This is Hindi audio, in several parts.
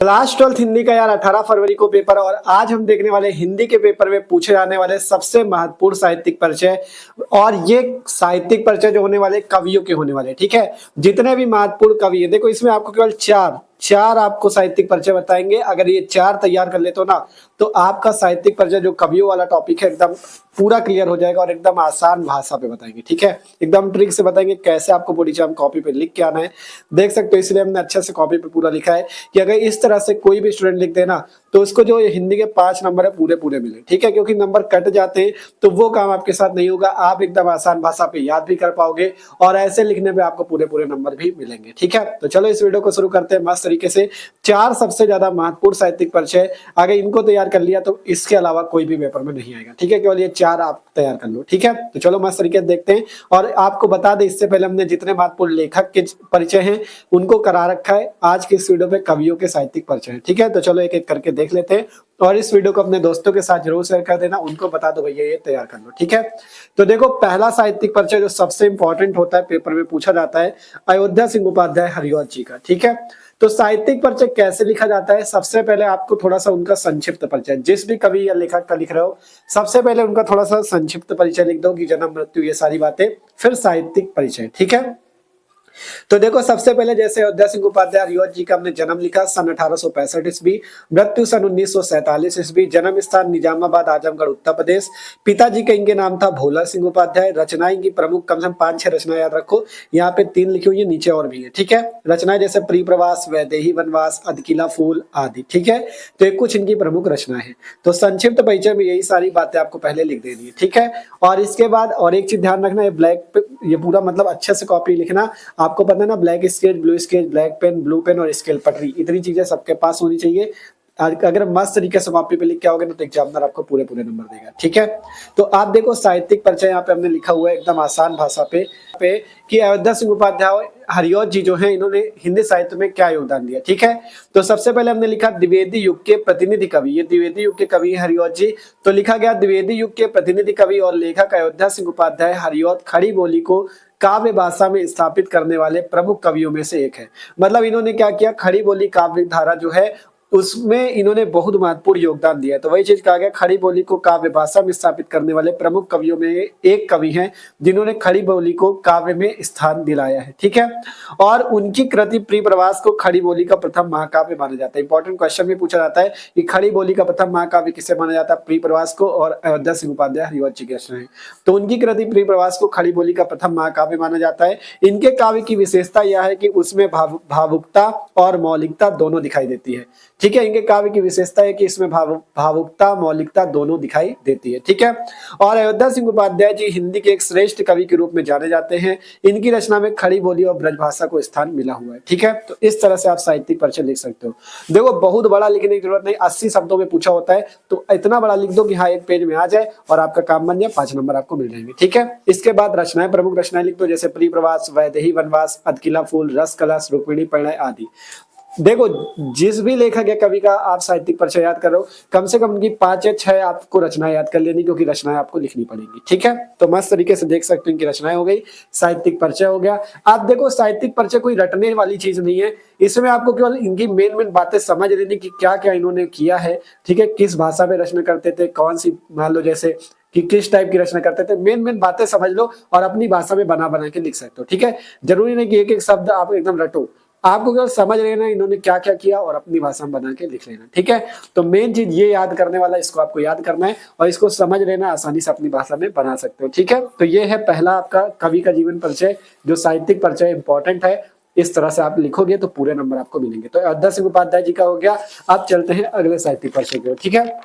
क्लास 12 हिंदी का यार 18 फरवरी को पेपर है और आज हम देखने वाले हिंदी के पेपर में पूछे जाने वाले सबसे महत्वपूर्ण साहित्यिक परिचय। और ये साहित्यिक परिचय जो होने वाले कवियों के होने वाले, ठीक है। जितने भी महत्वपूर्ण कवि है, देखो इसमें आपको केवल चार आपको साहित्यिक परिचय बताएंगे। अगर ये चार तैयार कर लेते हो ना, तो आपका साहित्यिक परिचय जो कवियों वाला टॉपिक है एकदम पूरा क्लियर हो जाएगा और एकदम आसान भाषा पे बताएंगे, ठीक है। एकदम ट्रिक से बताएंगे कैसे आपको बोर्ड एग्जाम कॉपी पे लिख के आना है। देख सकते हो, इसलिए हमने अच्छे से कॉपी पे पूरा लिखा है कि अगर इस तरह से कोई भी स्टूडेंट लिख देना तो उसको जो हिंदी के 5 नंबर है पूरे पूरे मिले, ठीक है। क्योंकि नंबर कट जाते हैं तो वो काम आपके साथ नहीं होगा, आप एकदम आसान भाषा पे याद भी कर पाओगे और ऐसे लिखने पे आपको पूरे पूरे नंबर भी मिलेंगे, ठीक है। तो चलो इस वीडियो को शुरू करते हैं मस्त तरीके से। चार सबसे ज्यादा महत्वपूर्ण साहित्यिक परिचय, अगर इनको तैयार कर लिया तो इसके अलावा कोई भी पेपर में नहीं आएगा, ठीक है। केवल ये चार आप तैयार कर लो, ठीक है। तो चलो मस्त तरीके से देखते हैं। और आपको बता दें, इससे पहले हमने जितने महत्वपूर्ण लेखक के परिचय हैं उनको करा रखा है। आज के इस वीडियो पे कवियों के साहित्यिक परिचय है, ठीक है। तो चलो एक एक करके देख लेते हैं और इस वीडियो को अपने दोस्तों के साथ जरूर शेयर कर देना, उनको बता दो भैया ये तैयार कर लो, ठीक है। तो देखो, पहला साहित्यिक परिचय जो सबसे इंपॉर्टेंट होता है, पेपर में पूछा जाता है, अयोध्या सिंह उपाध्याय हरिऔध जी का, ठीक है। तो साहित्यिक परिचय कैसे लिखा जाता है, सबसे पहले आपको थोड़ा सा उनका संक्षिप्त परिचय, जिस भी कवि या लेखक का लिख रहे हो सबसे पहले उनका थोड़ा सा संक्षिप्त परिचय लिख दो कि जन्म मृत्यु ये सारी बातें, फिर साहित्यिक परिचय, ठीक है। तो देखो, सबसे पहले जैसे अयोध्या सिंह उपाध्याय हरिऔध जी का हमने जन्म लिखा सन 1865 ईस्वी, मृत्यु सन 1947 ईस्वी, जन्म स्थान निजामाबाद आजमगढ़ उत्तर प्रदेश। पिताजी का इनके नाम था भोला सिंह उपाध्याय। रचनाएं की प्रमुख कम से कम 5-6 रचनाएं याद रखो, यहाँ पे 3 लिखी हुई है, नीचे और भी है, ठीक है। रचनाएं जैसे प्रियप्रवास, वैदेही वनवास, अधकिला फूल आदि, ठीक है। तो ये कुछ इनकी प्रमुख रचनाएं हैं। तो संक्षिप्त परिचय में यही सारी बातें आपको पहले लिख देनी है, ठीक है। और इसके बाद और एक चीज ध्यान रखना, ये ब्लैक पे ये पूरा मतलब अच्छे से कॉपी लिखना। आपको पता है ना, black sketch, blue sketch, black pen, blue pen और स्केल पटरी, इतनी चीजें सबके पास होनी चाहिए। अगर मस्त तरीके से कॉपी पे लिख के आओगे ना तो एग्जामिनर आपको पूरे पूरे नंबर देगा, ठीक है। तो आप देखो, साहित्यिक परिचय यहाँ पे हमने लिखा हुआ है एकदम आसान भाषा पे कि अयोध्या सिंह उपाध्याय हरिऔध जी जो है, इन्होंने हिंदी साहित्य में क्या योगदान दिया, ठीक है। तो सबसे पहले हमने लिखा द्विवेदी युग के प्रतिनिधि कवि, ये द्विवेदी युग के कवि हरिऔध जी। तो लिखा गया द्विवेदी युग के प्रतिनिधि कवि और लेखक अयोध्या सिंह उपाध्याय हरिऔध खड़ी बोली को काव्य भाषा में स्थापित करने वाले प्रमुख कवियों में से एक है। मतलब इन्होंने क्या किया, खड़ी बोली काव्य धारा जो है उसमें इन्होंने बहुत महत्वपूर्ण योगदान दिया है। तो वही चीज कहा गया, खड़ी बोली को काव्य भाषा में स्थापित करने वाले प्रमुख कवियों में एक कवि हैं जिन्होंने खड़ी बोली को काव्य में स्थान दिलाया है, ठीक है। और उनकी कृति प्रियप्रवास को खड़ी बोली का प्रथम महाकाव्य माना जाता है। इंपॉर्टेंट क्वेश्चन भी पूछा जाता है कि खड़ी बोली का प्रथम महाकाव्य किसे माना जाता है, प्रियप्रवास को और अयोध्या सिंह उपाध्याय हरिऔध जी की रचनाएं। तो उनकी कृति प्रियप्रवास को खड़ी बोली का प्रथम महाकाव्य माना जाता है। इनके काव्य की विशेषता यह है कि उसमें भावुकता और मौलिकता दोनों दिखाई देती है, ठीक है। इनके काव्य की विशेषता है कि इसमें भावुकता मौलिकता दोनों दिखाई देती है, ठीक है। और अयोध्या सिंह उपाध्याय जी हिंदी के एक श्रेष्ठ कवि के रूप में जाने जाते हैं। इनकी रचना में खड़ी बोली और ब्रजभाषा को स्थान मिला हुआ है, ठीक है। तो इस तरह से आप साहित्यिक परिचय लिख सकते हो। देखो, बहुत बड़ा लिखने की जरूरत नहीं, 80 शब्दों में पूछा होता है तो इतना बड़ा लिख दो कि हाँ एक पेज में आ जाए और आपका काम बन जाए, 5 नंबर आपको मिल जाएंगे, ठीक है। इसके बाद रचनाएं, प्रमुख रचनाएं लिख दो, जैसे प्रियप्रवास, वैदेही वनवास, अधकिला फूल, रस कलश, रुक्मिणी परिणय आदि। देखो, जिस भी लेखक या कवि का आप साहित्यिक परिचय याद कर रहे हो, कम से कम उनकी 5 या 6 आपको रचनाएं याद कर लेनी, क्योंकि रचनाएं आपको लिखनी पड़ेंगी, ठीक है। तो मस्त तरीके से देख सकते हो, इनकी रचनाएं हो गई, साहित्यिक परिचय हो गया। आप देखो, साहित्यिक परिचय कोई रटने वाली चीज नहीं है, इसमें आपको केवल इनकी मेन बातें समझ लेनी कि क्या क्या इन्होंने किया है, ठीक है। किस भाषा में रचना करते थे, कौन सी, मान लो जैसे कि किस टाइप की रचना करते थे, मेन बातें समझ लो और अपनी भाषा में बना बना के लिख सकते हो, ठीक है। जरूरी नहीं कि एक एक शब्द आप एकदम रटो, आपको केवल समझ लेना इन्होंने क्या क्या किया और अपनी भाषा में बना के लिख लेना, ठीक है। तो मेन चीज ये याद करने वाला, इसको आपको याद करना है और इसको समझ लेना, आसानी से अपनी भाषा में बना सकते हो, ठीक है। तो ये है पहला आपका कवि का जीवन परिचय, जो साहित्यिक परिचय इंपॉर्टेंट है। इस तरह से आप लिखोगे तो पूरे नंबर आपको मिलेंगे। तो अयोध्या सिंह उपाध्याय जी का हो गया। अब चलते हैं अगले साहित्यिक परिचय की ओर, ठीक है।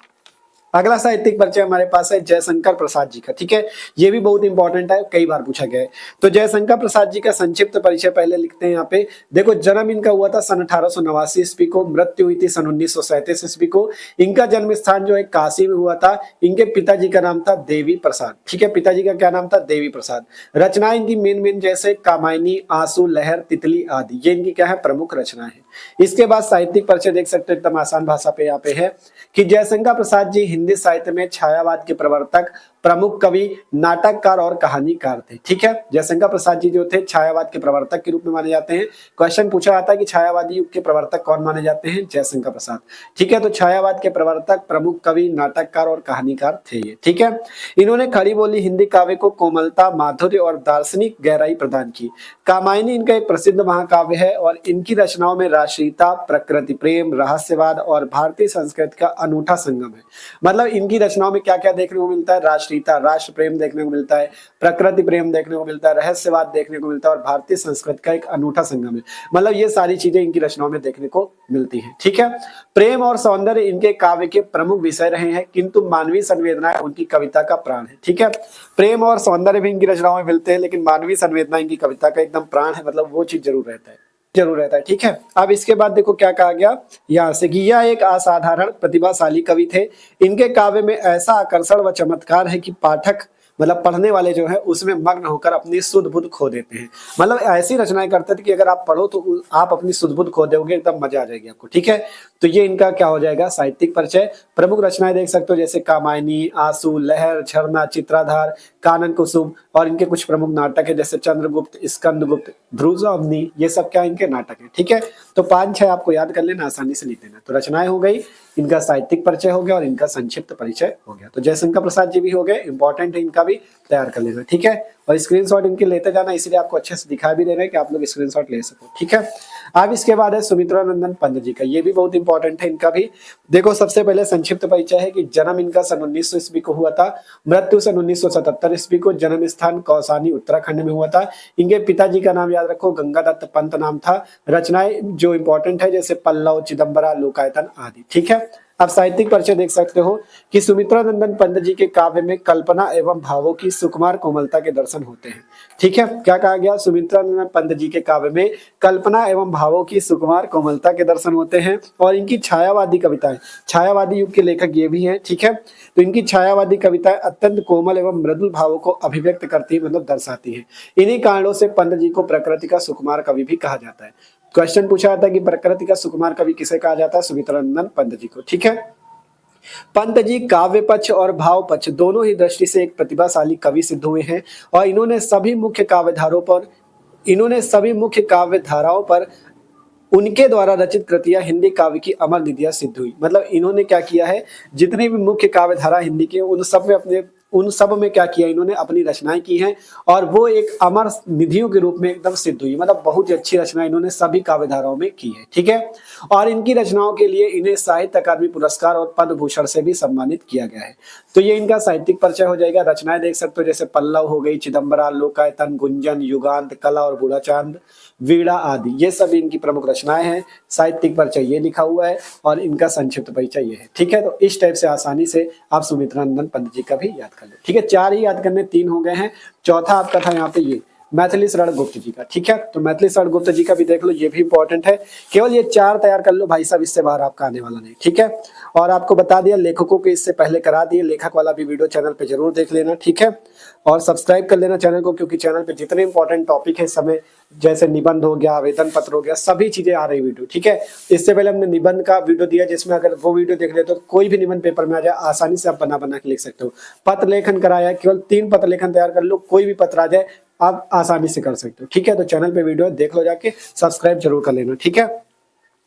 अगला साहित्यिक परिचय हमारे पास है जयशंकर प्रसाद जी का, ठीक है। ये भी बहुत इंपॉर्टेंट है, कई बार पूछा गया है। तो जयशंकर प्रसाद जी का संक्षिप्त परिचय पहले लिखते हैं यहाँ पे। देखो, जन्म इनका हुआ था सन 1889 ईस्वी को, मृत्यु हुई थी सन 1937 ईस्वी को। इनका जन्म स्थान जो है काशी में हुआ था। इनके पिताजी का नाम था देवी प्रसाद, ठीक है। पिताजी का क्या नाम था, देवी प्रसाद। रचनाएं इनकी मेन जैसे कामायनी, आंसू, लहर, तितली आदि, ये इनकी क्या है, प्रमुख रचना है। इसके बाद साहित्यिक परिचय देख सकते हो, एकदम आसान भाषा पे यहाँ पे है कि जयशंकर प्रसाद जी हिंदी साहित्य में छायावाद के प्रवर्तक, प्रमुख कवि, नाटककार और कहानीकार थे। ठीक है, जयशंकर प्रसाद जी जो थे छायावाद के प्रवर्तक के रूप में माने जाते हैं। क्वेश्चन पूछा जाता है कि छायावादी युग के प्रवर्तक कौन माने जाते हैं? जयशंकर प्रसाद। ठीक है, तो छायावाद के प्रवर्तक, प्रमुख कवि, नाटककार और कहानीकार थे ये। ठीक है, इन्होंने खड़ी बोली हिंदी काव्य को कोमलता, माधुर्य और दार्शनिक गहराई प्रदान की। कामायनी इनका एक प्रसिद्ध महाकाव्य है और इनकी रचनाओं में राष्ट्रीयता, प्रकृति प्रेम, रहस्यवाद और भारतीय संस्कृति का अनूठा संगम है। मतलब इनकी रचनाओं में क्या क्या देखने को मिलता है? राष्ट्रीयता, राष्ट्र प्रेम देखने को मिलता है, प्रकृति प्रेम देखने को मिलता है, रहस्यवाद देखने को मिलता है और भारतीय संस्कृति का एक अनूठा संगम है। मतलब ये सारी चीजें इनकी रचनाओं में देखने को मिलती हैं। ठीक है, प्रेम और सौंदर्य इनके काव्य के प्रमुख विषय रहे हैं, किंतु मानवीय संवेदनाएं उनकी कविता का प्राण है। ठीक है, प्रेम और सौंदर्य भी इनकी रचनाओं में मिलते हैं, लेकिन मानवीय संवेदना इनकी कविता का एकदम प्राण है। मतलब वो चीज जरूर रहता है। ठीक है, अब इसके बाद देखो क्या कहा गया यहाँ से कि यह एक असाधारण प्रतिभाशाली कवि थे। इनके काव्य में ऐसा आकर्षण व चमत्कार है कि पाठक मतलब पढ़ने वाले जो है उसमें मग्न होकर अपनी सुध बुध खो देते हैं। मतलब ऐसी रचनाएं करते थे कि अगर आप पढ़ो तो आप अपनी सुध बुध खो दोगे, एकदम मजा आ जाएगी आपको। ठीक है, तो ये इनका क्या हो जाएगा? साहित्यिक परिचय। प्रमुख रचनाएं देख सकते हो जैसे कामायनी, आंसू, लहर, झरना, चित्राधार, कानन कुसुम और इनके कुछ प्रमुख नाटक है जैसे चंद्रगुप्त, स्कंदगुप्त, ध्रुवअवनी, ये सब क्या इनके नाटक है। ठीक है, तो 5-6 आपको याद कर लेना, आसानी से लिख लेना। तो रचनाएं हो गई, इनका साहित्यिक परिचय हो गया और इनका संक्षिप्त परिचय हो गया। तो जयशंकर प्रसाद जी भी हो गए, इंपॉर्टेंट है, इनका भी तैयार कर लेना। ठीक है, और स्क्रीनशॉट इनके लेते जाना, इसलिए आपको अच्छे से दिखा भी दे रहे हैं कि आप लोग स्क्रीनशॉट ले सको। ठीक है, अब इसके बाद है सुमित्रानंदन पंत जी का, ये भी बहुत इंपॉर्टेंट है इनका भी। देखो सबसे पहले संक्षिप्त परिचय है कि जन्म इनका सन 1900 ईस्वी को हुआ था, मृत्यु सन 1977 ईस्वी को, जन्म स्थान कौसानी उत्तराखंड में हुआ था। इनके पिताजी का नाम याद रखो, गंगादत्त पंत नाम था। रचनाएं जो इंपॉर्टेंट है जैसे पल्लव, चिदंबरा, लोकायतन आदि। ठीक है, अब साहित्यिक परिचय देख सकते हो कि सुमित्रानंदन पंत जी के काव्य में कल्पना एवं भावों की सुकुमार कोमलता के दर्शन होते हैं। ठीक है, क्या कहा गया? सुमित्रानंदन पंत जी के काव्य में कल्पना एवं भावों की सुकुमार कोमलता के दर्शन होते हैं और इनकी छायावादी कविताएं, छायावादी युग के लेखक ये भी हैं। ठीक है, तो इनकी छायावादी कविताएं अत्यंत कोमल एवं मृदुल भावों को अभिव्यक्त करती है, मतलब दर्शाती है। इन्हीं कारणों से पंत जी को प्रकृति का सुकुमार कवि भी कहा जाता है। क्वेश्चन पूछा जाता है कि प्रकृति का सुकुमार कवि किसे कहा जाता है? सुमित्रानंदन पंत जी को। ठीक है, पंत जी काव्य पक्ष और भाव पक्ष दोनों ही दृष्टि से एक प्रतिभाशाली कवि सिद्ध हुए हैं और इन्होंने सभी मुख्य काव्य धाराओं पर उनके द्वारा रचित कृतियां हिंदी काव्य की अमर निधियां सिद्ध हुई। मतलब इन्होंने क्या किया है, जितनी भी मुख्य काव्य धारा हिंदी के उन सब में क्या किया, इन्होंने अपनी रचनाएं की हैं और वो एक अमर निधियों के रूप में एकदम सिद्ध हुई। मतलब बहुत ही अच्छी रचना इन्होंने सभी काव्य धाराओं में की है। ठीक है, और इनकी रचनाओं के लिए इन्हें साहित्य अकादमी पुरस्कार और पद्म भूषण से भी सम्मानित किया गया है। तो ये इनका साहित्यिक परिचय हो जाएगा। रचनाएं देख सकते हो जैसे पल्लव हो गई, चिदंबरा, लोकायतन, गुंजन, युगांत, कला और बूढ़ा चांद, वीणा आदि, ये सभी इनकी प्रमुख रचनाएं हैं। साहित्यिक परिचय ये लिखा हुआ है और इनका संक्षिप्त परिचय ये है। ठीक है, तो इस टाइप से आसानी से आप सुमित्रानंदन पंत जी का भी याद कर लो। ठीक है, 4 ही याद करने, 3 हो गए हैं। चौथा आपका था यहाँ पे ये मैथिली शरण गुप्त जी का। ठीक है, तो मैथिली शरण गुप्त जी का भी देख लो, ये भी इंपॉर्टेंट है। केवल ये 4 तैयार कर लो भाई साहब, इससे बाहर आपका आने वाला नहीं। ठीक है, और आपको बता दिया लेखकों के इससे पहले करा दिए, लेखक वाला भी वीडियो चैनल पे जरूर देख लेना। ठीक है, और सब्सक्राइब कर लेना चैनल को, क्योंकि चैनल पे जितने इंपॉर्टेंट टॉपिक है समय जैसे निबंध हो गया, आवेदन पत्र हो गया, सभी चीजें आ रही वीडियो। ठीक है, इससे पहले हमने निबंध का वीडियो दिया जिसमें अगर वो वीडियो देख ले तो कोई भी निबंध पेपर में आ जाए, आसानी से आप बना के लिख सकते हो। पत्र लेखन कराया, केवल 3 पत्र लेखन तैयार कर लो, कोई भी पत्र आ जाए आप आसानी से कर सकते हो। ठीक है, तो चैनल पे वीडियो देख लो जाके, सब्सक्राइब जरूर कर लेना। ठीक है,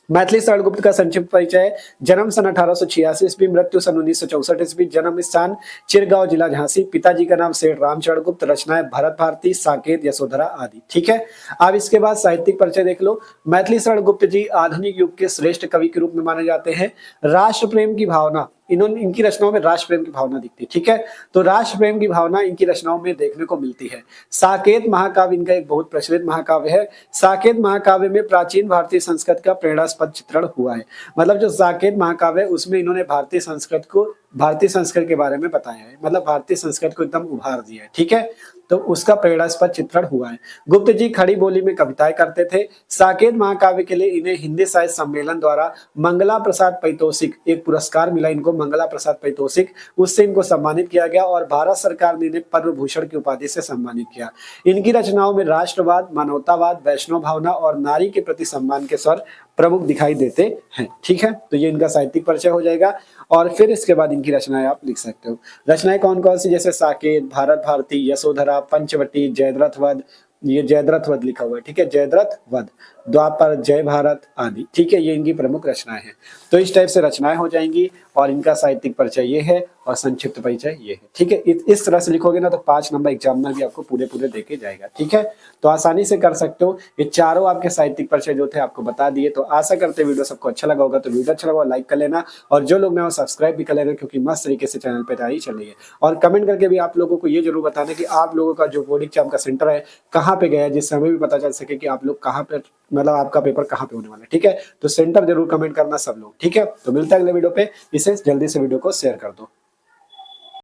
मैथिली शरण गुप्त का संक्षिप्त परिचय है। जन्म सन 1886 ईस्वी, मृत्यु सन 1964 ईस्वी, जन्म स्थान चिरगांव, जिला झांसी, पिताजी का नाम सेठ रामचरण गुप्त, रचनाएं भरत भारती, साकेत, यशोधरा आदि। ठीक है, अब इसके बाद साहित्यिक परिचय देख लो। मैथिली शरण गुप्त जी आधुनिक युग के श्रेष्ठ कवि के रूप में माने जाते हैं। राष्ट्र प्रेम की भावना, इनकी रचनाओं में राष्ट्र प्रेम की भावना दिखती है। ठीक है, तो राष्ट्र प्रेम की भावना इनकी रचनाओं में देखने को मिलती है। साकेत महाकाव्य इनका एक बहुत प्रचलित महाकाव्य है। साकेत महाकाव्य में प्राचीन भारतीय संस्कृत का प्रेरणास्पद चित्रण हुआ है। मतलब जो साकेत महाकाव्य है उसमें इन्होंने भारतीय संस्कृत के बारे में बताया है, मतलब भारतीय संस्कृत को एकदम उभार दिया है। ठीक है, तो उसका प्रेरणास्पद चित्रण हुआ है। गुप्त जी खड़ी बोली में कविताएं करते थे। साकेत महाकाव्य के लिए इन्हें हिंदी साहित्य सम्मेलन द्वारा मंगला प्रसाद पारितोषिक, एक पुरस्कार मिला इनको, मंगला प्रसाद पारितोषिक, उससे इनको सम्मानित किया गया और भारत सरकार ने इन्हें पद्म भूषण की उपाधि से सम्मानित किया। इनकी रचनाओं में राष्ट्रवाद, मानवतावाद, वैष्णव भावना और नारी के प्रति सम्मान के स्वर प्रमुख दिखाई देते हैं। ठीक है, तो ये इनका साहित्यिक परिचय हो जाएगा। और फिर इसके बाद इनकी रचनाएं आप लिख सकते हो। रचनाएं कौन कौन सी, जैसे साकेत, भारत भारती, यशोधरा, पंचवटी, जयद्रथ वध, ये जयद्रथ वध लिखा हुआ है, ठीक है, जयद्रथ वध, द्वापर, जय भारत आदि। ठीक है, ये इनकी प्रमुख रचनाएं हैं। तो इस टाइप से रचनाएं हो जाएंगी और इनका साहित्यिक परिचय ये है और संक्षिप्त परिचय ये है। ठीक है, इस तरह से लिखोगे ना तो 5 नंबर एग्जामिनर भी आपको पूरे पूरे देके जाएगा। ठीक है, तो आसानी से कर सकते हो। ये चारों आपके साहित्यिक परिचय जो थे आपको बता दिए। तो आशा करते वीडियो सबको अच्छा लगा होगा। तो वीडियो अच्छा लगा लाइक कर लेना, और जो लोग नए सब्सक्राइब भी कर लेना, क्योंकि मस्त तरीके से चैनल पे तैयारी चल रही है। और कमेंट करके भी आप लोगों को ये जरूर बताना कि आप लोगों का जो बोर्ड एग्जाम का सेंटर है कहाँ पे गया है, जिससे हमें भी पता चल सके कि आप लोग कहाँ पे, मतलब आपका पेपर कहाँ पे होने वाला है। ठीक है, तो सेंटर जरूर कमेंट करना सब लोग। ठीक है, तो मिलता है अगले वीडियो पे। इसे जल्दी से वीडियो को शेयर कर दो।